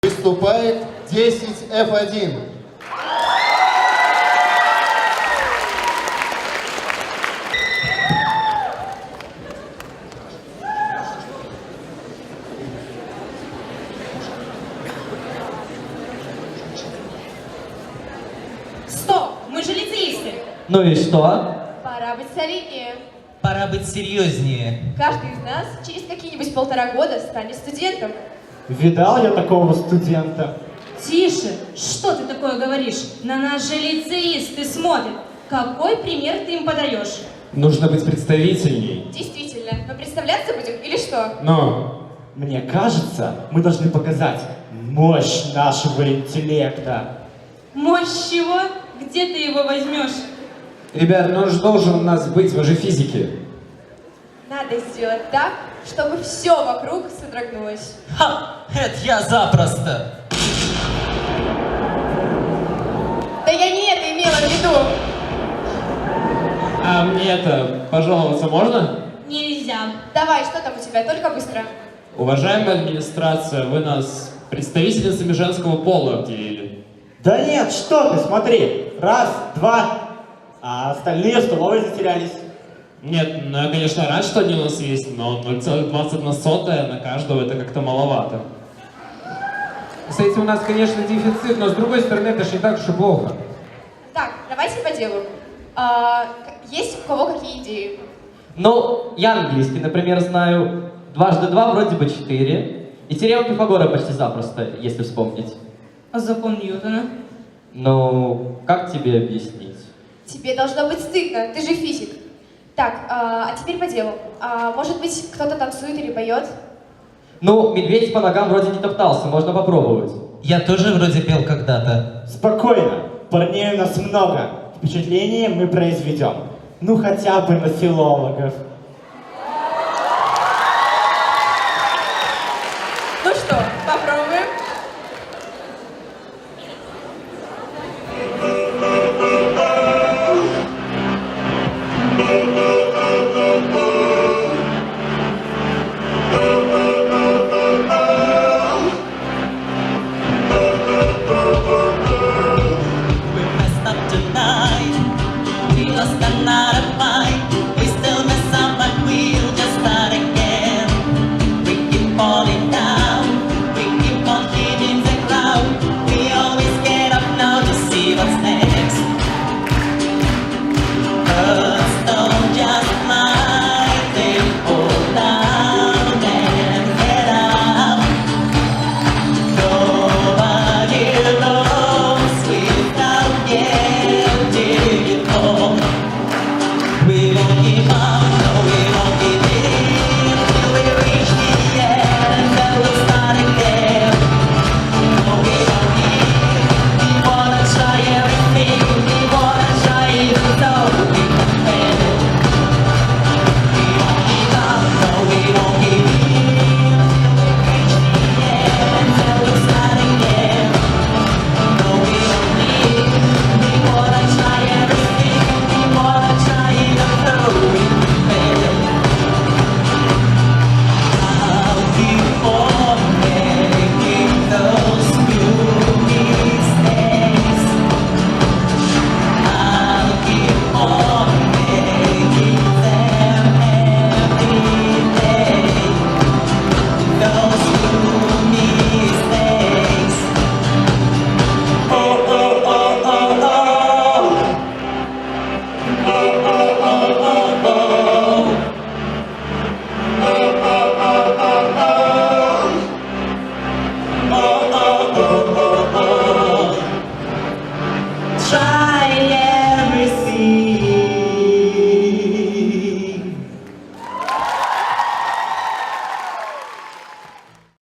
Выступает 10F1. Стоп! Мы же лицеисты! Ну и что? Пора быть солиднее. Пора быть серьезнее. Каждый из нас через какие-нибудь 1,5 года станет студентом. Видал я такого студента. Тише! Что ты такое говоришь? На нас же лицеисты смотрят. Какой пример ты им подаешь? Нужно быть представительней. Действительно. Мы представляться будем или что? Но Мне кажется, мы должны показать мощь нашего интеллекта. Мощь чего? Где ты его возьмешь? ребят, ну же должен у нас быть, вы же физики. Надо сделать так, чтобы все вокруг содрогнулось. Ха! Это я запросто! Да я не это имела в виду. А мне это, пожаловаться можно? Нельзя. Давай, что там у тебя? Только быстро. Уважаемая администрация, вы нас представительницами женского пола объявили. Да нет, что ты, смотри. Раз, два, а остальные в столовой затерялись. Нет, ну я, конечно, рад, что они у нас есть, но 0,21 на каждого это как-то маловато. С этим у нас, конечно, дефицит, но с другой стороны, это же не так уж и плохо. Так, давайте по делу. Есть у кого какие идеи? Ну, я английский, например, знаю. 2 × 2 вроде бы 4. И теорему Пифагора почти запросто, если вспомнить. А закон Ньютона? Ну, как тебе объяснить? Тебе должно быть стыдно, ты же физик. Так, а теперь по делу. Может быть, кто-то танцует или поет? Ну, медведь по ногам вроде не топтался, можно попробовать. Я тоже вроде пел когда-то. Спокойно, парней у нас много. Впечатление мы произведем. Ну хотя бы на филологов. Ну что,